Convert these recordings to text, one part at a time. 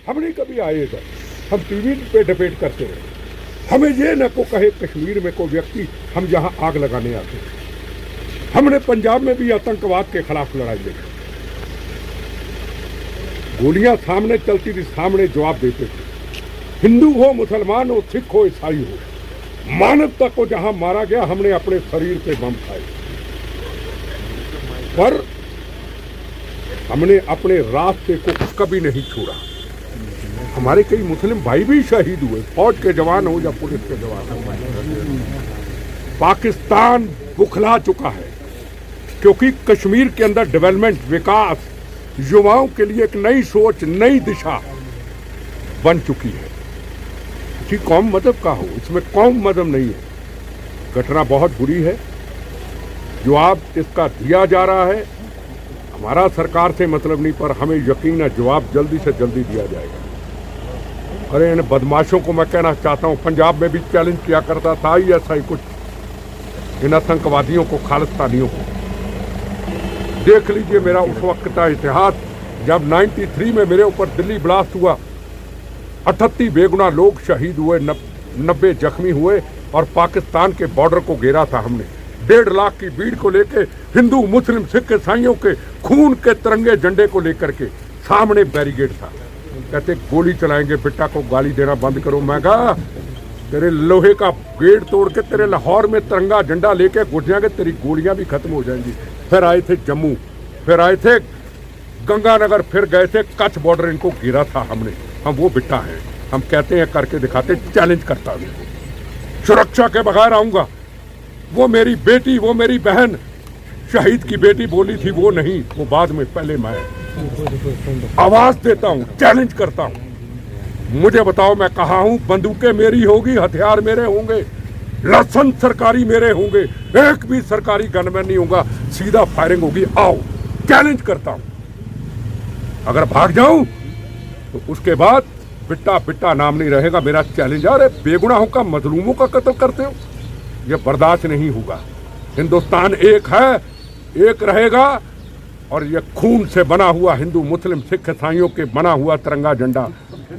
हम नहीं कभी आए इधर, हम टीवी पे डिबेट करते रहे। हमें ये न को कहे कश्मीर में कोई व्यक्ति हम यहाँ आग लगाने आते हैं। हमने पंजाब में भी आतंकवाद के खिलाफ लड़ाई लड़ी, गोलियां सामने चलती थी, सामने जवाब देते थे। हिंदू हो, मुसलमान हो, सिख हो, ईसाई हो, मानवता को जहां मारा गया हमने अपने शरीर पे बम खाए, पर हमने अपने रास्ते को कभी नहीं छोड़ा। हमारे कई मुस्लिम भाई भी शहीद हुए, फौज के जवान हो या पुलिस के जवान हो। पाकिस्तान बुखला चुका है क्योंकि कश्मीर के अंदर डेवलपमेंट, विकास, युवाओं के लिए एक नई सोच, नई दिशा बन चुकी है। कि कौम मजहब का हो, इसमें कौम मजहब नहीं है। घटना बहुत बुरी है, जवाब इसका दिया जा रहा है। हमारा सरकार से मतलब नहीं, पर हमें यकीन है जवाब जल्दी से जल्दी दिया जाएगा। अरे इन बदमाशों को मैं कहना चाहता हूँ, पंजाब में भी चैलेंज किया करता था ही ऐसा ही कुछ, इन आतंकवादियों को, खालिस्तानियों को। देख लीजिए मेरा उस वक्त का इतिहास, जब 93 में मेरे ऊपर दिल्ली ब्लास्ट हुआ, 38 बेगुनाह लोग शहीद हुए, 90 जख्मी हुए और पाकिस्तान के बॉर्डर को घेरा था हमने। 1.5 लाख की भीड़ को लेके, हिंदू, मुस्लिम, सिख, ईसाइयों के खून के तिरंगे झंडे को लेकर के सामने बैरिकेड था। कहते गोली चलाएंगे, बेटा को गाली देना बंद करो। मैं कहा तेरे लोहे का गेट तोड़ के तेरे लाहौर में तिरंगा झंडा लेके घुस जाएंगे, तेरी गोलियां भी खत्म हो जाएंगी। फिर आए थे जम्मू, फिर आए थे गंगानगर, फिर गए थे कच्छ बॉर्डर, इनको गिरा था हमने। हम वो बिट्टा हैं, हम कहते हैं करके दिखाते, चैलेंज करता हूं। सुरक्षा के बगैर आऊंगा। वो मेरी बेटी, वो मेरी बहन, शहीद की बेटी बोली थी, वो नहीं, वो बाद में, पहले मैं आवाज देता हूं, चैलेंज करता हूं। मुझे बताओ मैं कहां हूं? बंदूकें मेरी होगी, हथियार मेरे होंगे, लाइसेंस सरकारी मेरे होंगे, एक भी सरकारी गनमैन नहीं होगा, सीधा फायरिंग होगी। आओ, चैलेंज करता हूं। अगर भाग जाऊं तो उसके बाद बिट्टा बिट्टा नाम नहीं रहेगा, मेरा चैलेंज। अरे बेगुनाहों का, मजलूमों का कत्ल करते हो, यह बर्दाश्त नहीं होगा। हिंदुस्तान एक है, एक रहेगा, और यह खून से बना हुआ हिंदू, मुस्लिम, सिख, ईसाइयों के बना हुआ तिरंगा झंडा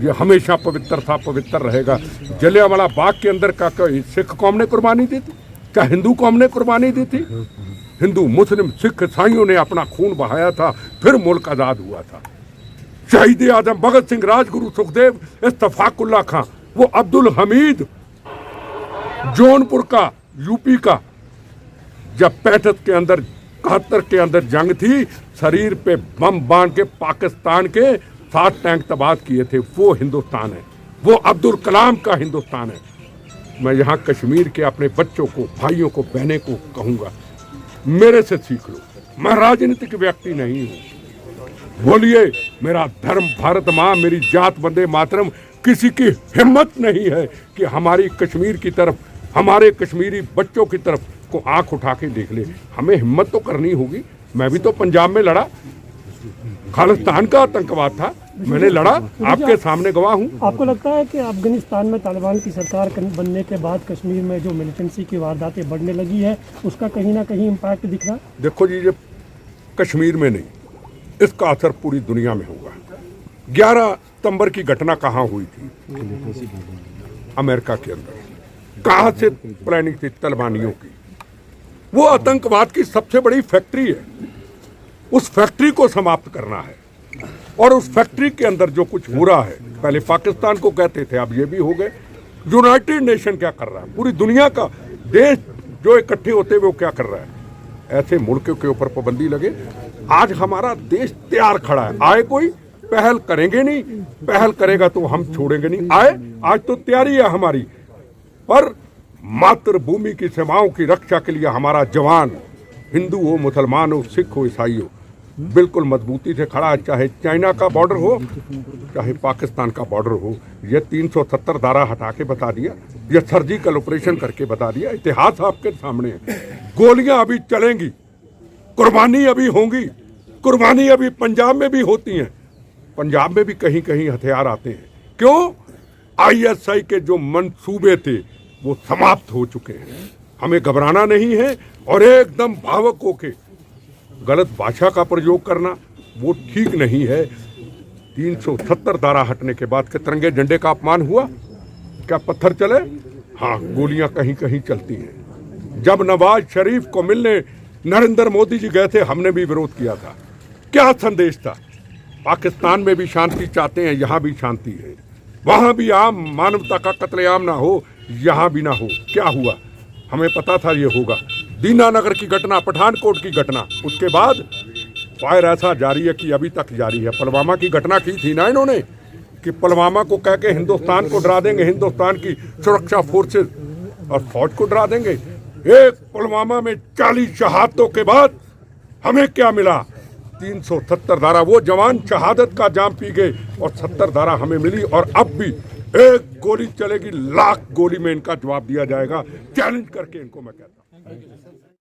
ये हमेशा पवित्र था, पवित्र रहेगा। जलियांवाला बाग के अंदर का सिख कौम ने कुर्बानी दी थी, क्या हिंदू कौम ने कुर्बानी दी थी? हिंदू, मुस्लिम, सिख, ईसाइयों ने अपना खून बहाया था, फिर मुल्क आजाद हुआ था। शहीद आजम भगत सिंह, राजगुरु सुखदेव, इत्तफाकुल्ला खां, वो अब्दुल हमीद, जौनपुर का, यूपी का, जब 65 के अंदर, 71 के अंदर जंग थी, शरीर पे बम बांध के पाकिस्तान के 7 टैंक तबाह किए थे, वो हिंदुस्तान है, वो अब्दुल कलाम का हिंदुस्तान है। मैं यहाँ कश्मीर के अपने बच्चों को, भाइयों को, बहने को कहूँगा, मेरे से सीख लो। मैं राजनीतिक व्यक्ति नहीं हूँ। बोलिए, मेरा धर्म भारत माँ, मेरी जात वंदे मातरम। किसी की हिम्मत नहीं है कि हमारी कश्मीर की तरफ, हमारे कश्मीरी बच्चों की तरफ को आंख उठा के देख ले। हमें हिम्मत तो करनी होगी। मैं भी तो पंजाब में लड़ा, खालिस्तान का आतंकवाद था, मैंने लड़ा, आपके सामने गवाह हूँ। आपको लगता है कि अफगानिस्तान में तालिबान की सरकार बनने के बाद कश्मीर में जो मिलिटेंसी की वारदातें बढ़ने लगी है, उसका कहीं ना कहीं इम्पैक्ट दिख रहा है? देखो जी, ये कश्मीर में नहीं, इसका असर पूरी दुनिया में होगा। 11 सितंबर की घटना कहाँ हुई थी? अमेरिका के अंदर। कहाँ से प्लानिंग थी? तालिबानियों की। वो आतंकवाद की सबसे बड़ी फैक्ट्री है, उस फैक्ट्री को समाप्त करना है। और उस फैक्ट्री के अंदर जो कुछ हो रहा है, पहले पाकिस्तान को कहते थे, अब ये भी हो गए। यूनाइटेड नेशन क्या कर रहा है? पूरी दुनिया का देश जो इकट्ठे होते हुए वो क्या कर रहा है? ऐसे मुल्कों के ऊपर पाबंदी लगे। आज हमारा देश तैयार खड़ा है, आए कोई पहल करेंगे नहीं, पहल करेगा तो हम छोड़ेंगे नहीं। आए, आज तो तैयारी है हमारी, पर मातृभूमि की सीमाओं की रक्षा के लिए हमारा जवान, हिंदू हो, मुसलमान हो, सिख हो, ईसाई हो, बिल्कुल मजबूती से खड़ा है। चाहे चाइना का बॉर्डर हो, चाहे पाकिस्तान का बॉर्डर हो। ये 370 धारा हटा के बता दिया, ये सर्जिकल ऑपरेशन करके बता दिया। इतिहास आपके सामने है। गोलियां अभी चलेंगी, कुर्बानी अभी होंगी, कुर्बानी अभी पंजाब में भी होती हैं। पंजाब में भी कहीं कहीं हथियार आते हैं। क्यों? ISI के जो मंसूबे थे वो समाप्त हो चुके हैं। हमें घबराना नहीं है और एकदम भावुक होके गलत भाषा का प्रयोग करना वो ठीक नहीं है। 370 धारा हटने के बाद के तिरंगे झंडे का अपमान हुआ? क्या पत्थर चले? हाँ, गोलियां कहीं कहीं चलती हैं। जब नवाज शरीफ को मिलने नरेंद्र मोदी जी गए थे, हमने भी विरोध किया था। क्या संदेश था? पाकिस्तान में भी शांति चाहते हैं, यहाँ भी शांति है, वहां भी आम मानवता का कत्लेआम ना हो, यहाँ भी ना हो। क्या हुआ? हमें पता था ये होगा। दीनानगर की घटना, पठानकोट की घटना, उसके बाद फायर ऐसा जारी है कि अभी तक जारी है। पुलवामा की घटना की थी ना इन्होंने कि पुलवामा को कह के हिंदुस्तान को डरा देंगे, हिंदुस्तान की सुरक्षा फोर्सेस और फौज को डरा देंगे। एक पुलवामा में 40 शहादतों के बाद हमें क्या मिला? 370 धारा। वो जवान शहादत का जाम पी गए और 70 धारा हमें मिली। और अब भी एक गोली चलेगी, लाख गोली में इनका जवाब दिया जाएगा। चैलेंज करके इनको मैं कहता हूँ।